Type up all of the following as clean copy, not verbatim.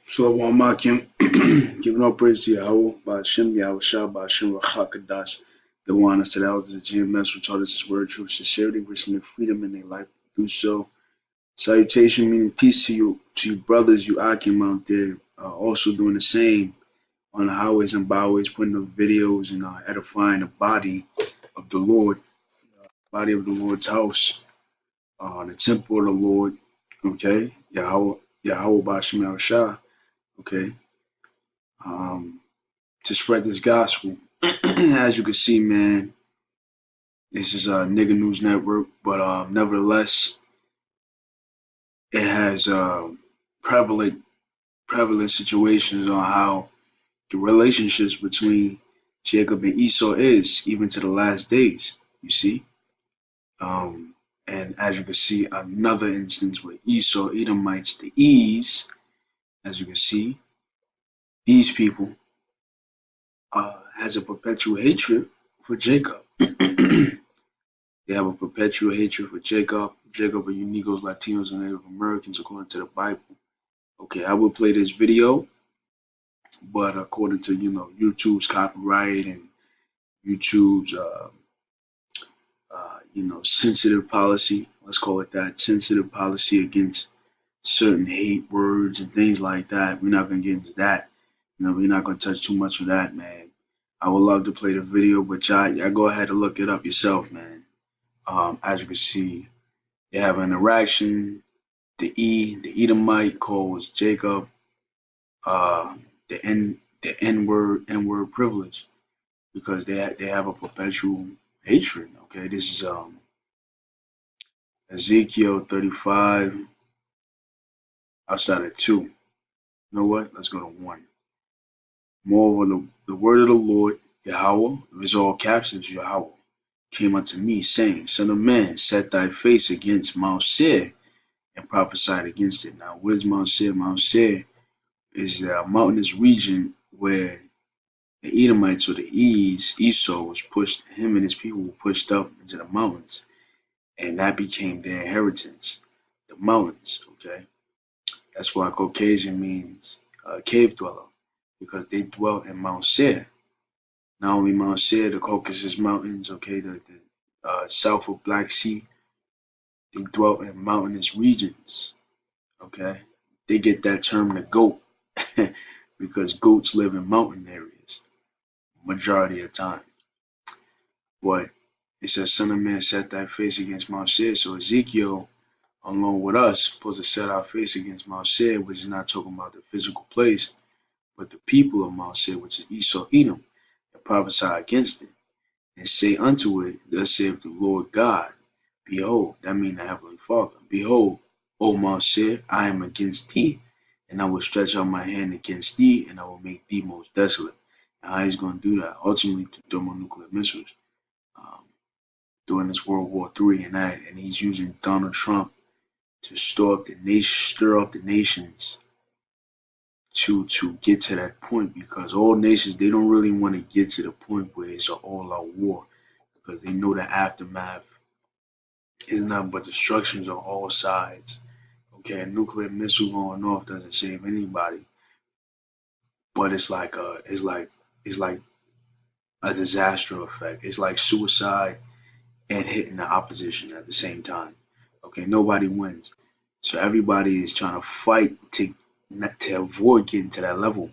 Shalom Akim, giving all praise to Yahweh, Ba'ashem, Yahweh Shah, Ba'ashem, Rachakadash, the one us to the elders of GMS, who taught us his word, truth, sincerity, wisdom, and freedom in their life. Do so. Salutation, meaning peace to you brothers, you Akim out there, also doing the same on the highways and byways, putting up videos and edifying the body of the Lord, body of the Lord's house, the temple of the Lord, okay? Yahweh Ba'ashem, Yahweh Shah, okay? Um, to spread this gospel. As you can see, man, this is a nigga news network, but nevertheless, it has prevalent situations on how the relationships between Jacob and Esau is, even to the last days. You see, and as you can see, another instance where Esau, Edomites, the E's, as you can see, these people has a perpetual hatred for Jacob. They have a perpetual hatred for Jacob. Jacob are Unidos, Latinos, and Native Americans, according to the Bible. Okay, I will play this video, but according to YouTube's copyright and YouTube's sensitive policy, let's call it that, sensitive policy against certain hate words and things like that. We're not gonna get into that. We're not gonna touch too much of that, man. I would love to play the video, but y'all go ahead and look it up yourself, man. As you can see, they have an interaction. The Edomite calls Jacob the N word privilege because they have a perpetual hatred. Okay, this is Ezekiel 35. I'll start at 2. You know what? Let's go to 1. Moreover, the word of the Lord, Yahweh, it was all captions, Yahweh, came unto me, saying, Son of man, set thy face against Mount Seir and prophesied against it. Now, what is Mount Seir? Mount Seir is a mountainous region where the Edomites or the Esau was pushed, him and his people were pushed up into the mountains, and that became their inheritance, the mountains, okay? That's why Caucasian means cave dweller, because they dwelt in Mount Seir. Not only Mount Seir, the Caucasus Mountains, okay, the south of Black Sea, they dwelt in mountainous regions, okay? They get that term the goat because goats live in mountain areas majority of the time. But it says, Son of man, set thy face against Mount Seir. So Ezekiel, along with us, supposed to set our face against Mount Seir, which is not talking about the physical place, but the people of Mount Seir, which is Esau, Edom, and prophesy against it, and say unto it, Thus saith the Lord God, Behold, that means the Heavenly Father, Behold, O Mount Seir, I am against thee, and I will stretch out my hand against thee, and I will make thee most desolate. And how he's going to do that? Ultimately, through thermonuclear missiles. Um, During this World War III and he's using Donald Trump to stir up the nations to get to that point, because all nations, they don't really want to get to the point where it's an all-out war, because they know the aftermath is nothing but destructions on all sides. Okay, a nuclear missile going off doesn't save anybody, but it's like a disaster effect. It's like suicide and hitting the opposition at the same time. Okay, nobody wins. So everybody is trying to fight to avoid getting to that level.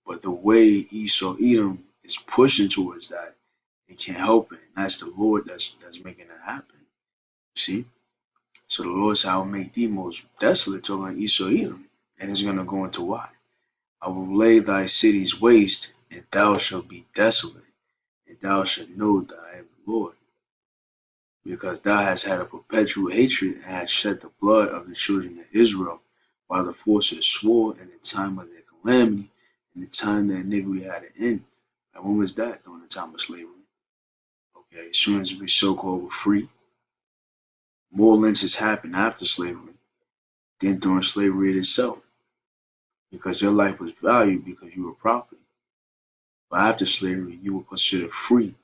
But the way Esau Edom is pushing towards that, they can't help it. And that's the Lord that's making it happen. See? So the Lord said, I will make thee most desolate, talking about Esau Edom. And it's gonna go into why. I will lay thy cities waste, and thou shalt be desolate, and thou shalt know that I am the Lord. Because thou hast had a perpetual hatred and hast shed the blood of the children of Israel, while the forces swore in the time of their calamity, in the time that iniquity had an end. And when was that? During the time of slavery. Okay, as soon as we so-called were free, more lynches happened after slavery than during slavery itself, because your life was valued because you were property. But after slavery, you were considered free,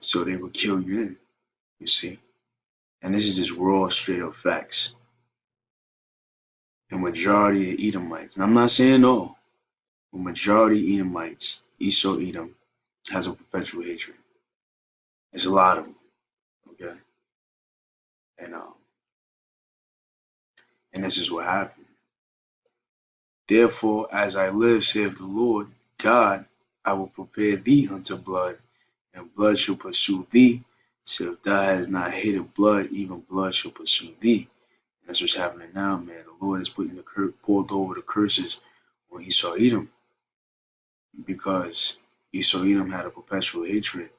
so they would kill you then, you see. And this is just raw, straight up facts. a majority of Edomites. And I'm not saying all, but majority Edomites, Esau Edom, has a perpetual hatred. It's a lot of them, okay? And um, and this is what happened. Therefore, as I live, saith the Lord God, I will prepare thee unto blood, and blood shall pursue thee. So if thou hast not hated blood, even blood shall pursue thee. And that's what's happening now, man. The Lord is putting poured over the curses on Esau Edom because Esau Edom had a perpetual hatred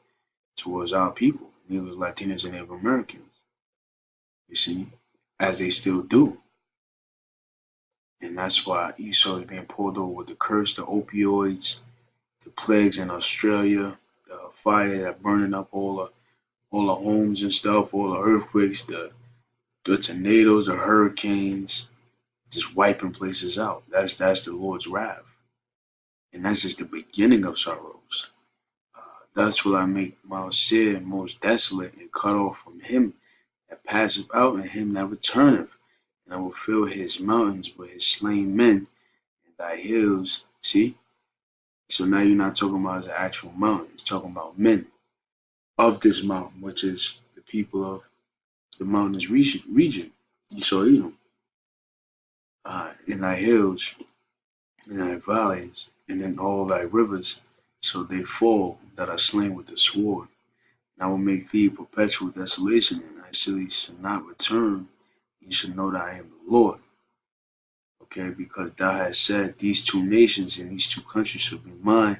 towards our people, Negroes, Latinos, and Native Americans. You see, as they still do. And that's why Esau is being poured over with the curse, the opioids, the plagues in Australia, the fire that burning up all the homes and stuff, all the earthquakes, the tornadoes, the hurricanes, just wiping places out. That's the Lord's wrath, and that's just the beginning of sorrows. Thus will I make Mount Seir most desolate, and cut off from him that passeth out, and him that returneth. And I will fill his mountains with his slain men, and thy hills. See? So now you're not talking about as an actual mountain. It's talking about men of this mountain, which is the people of the mountainous region. So, in thy hills, in thy valleys, and in all thy rivers, so they fall that are slain with the sword. And I will make thee perpetual desolation, and thy cities shall not return. You shall know that I am the Lord. Okay, because thou hast said, these two nations and these two countries shall be mine,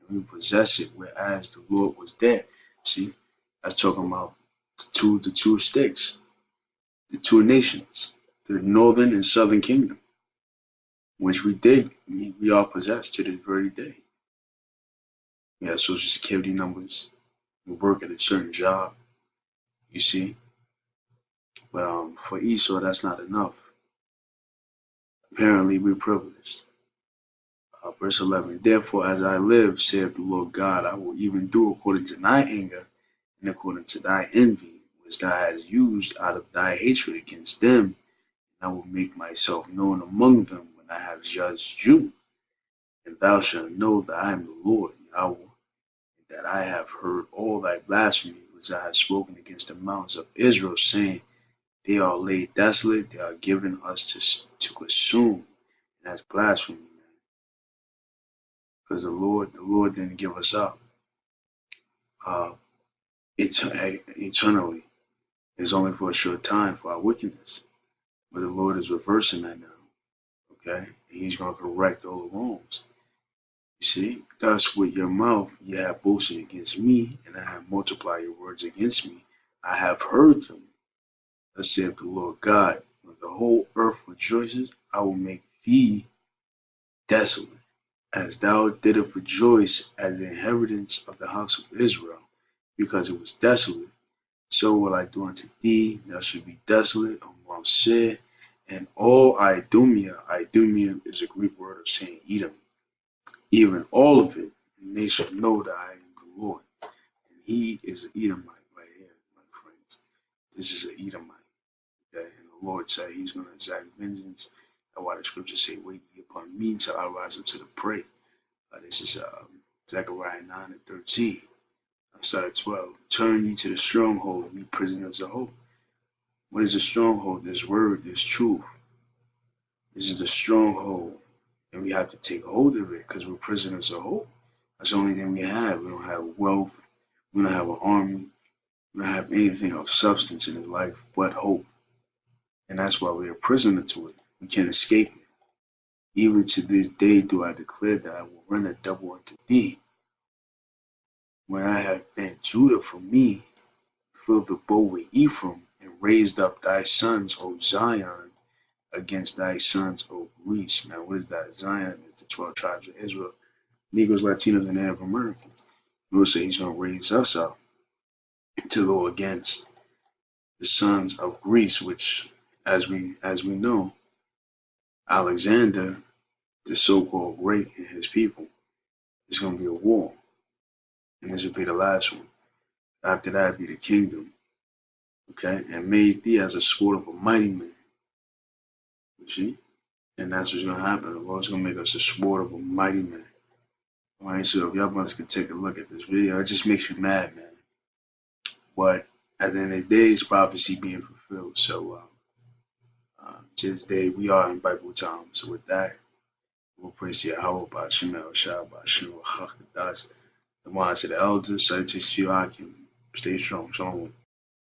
and we possess it, whereas the Lord was there. See, that's talking about the two sticks, the two nations, the northern and southern kingdom, which we did, we all possess to this very day. We have social security numbers, we work at a certain job, you see. But for Esau, that's not enough. Apparently, we're privileged. Verse 11, therefore, as I live, saith the Lord God, I will even do according to thy anger and according to thy envy, which thou hast used out of thy hatred against them, and I will make myself known among them when I have judged you. And thou shalt know that I am the Lord, Yahweh, and that I have heard all thy blasphemy which I have spoken against the mountains of Israel, saying, they are laid desolate, they are given us to consume. And that's blasphemy, man. Because the Lord didn't give us up uh, eternally. It's only for a short time for our wickedness. But the Lord is reversing that now. Okay? And he's going to correct all the wrongs. You see? Thus with your mouth ye have boasted against me, and I have multiplied your words against me. I have heard them. Thus saith the Lord God, when the whole earth rejoices, I will make thee desolate, as thou didst rejoice at the inheritance of the house of Israel, because it was desolate. So will I do unto thee, thou shalt be desolate on Mount Seir, and all Idumea. Idumea is a Greek word of saying Edom, even all of it, and they shall know that I am the Lord. And he is an Edomite right here, my friends. This is an Edomite. Okay? And the Lord said he's going to exact vengeance. That's why the scriptures say, wait ye upon me till I rise up to the prey. This is Zechariah 9 and 13. I start at 12. Turn ye to the stronghold, ye prisoners of hope. What is a stronghold? This word is truth. This is the stronghold. And we have to take hold of it because we're prisoners of hope. That's the only thing we have. We don't have wealth. We don't have an army. We don't have anything of substance in life but hope. And that's why we're a prisoner to it. We can't escape it. Even to this day do I declare that I will render double unto thee. When I have bent Judah for me, filled the bow with Ephraim, and raised up thy sons, O Zion, against thy sons, O Greece. Now, what is that? Zion is the 12 tribes of Israel, Negroes, Latinos, and Native Americans. We'll say he's going to raise us up to go against the sons of Greece, which, as we know, Alexander, the so-called great, and his people, is going to be a war, and this will be the last one. After that, be the kingdom, okay, and made thee as a sword of a mighty man. You see? And that's what's gonna happen. The Lord's gonna make us a sword of a mighty man. All right, so if y'all brothers can take a look at this video, it just makes you mad, man. But at the end of the day, it's prophecy being fulfilled. So to this day, we are in Bible time. So with that, we'll praise Yahweh by Shemel Shah by Shemel Hakadas. The one to the elders, say to you, I can stay strong. Shalom.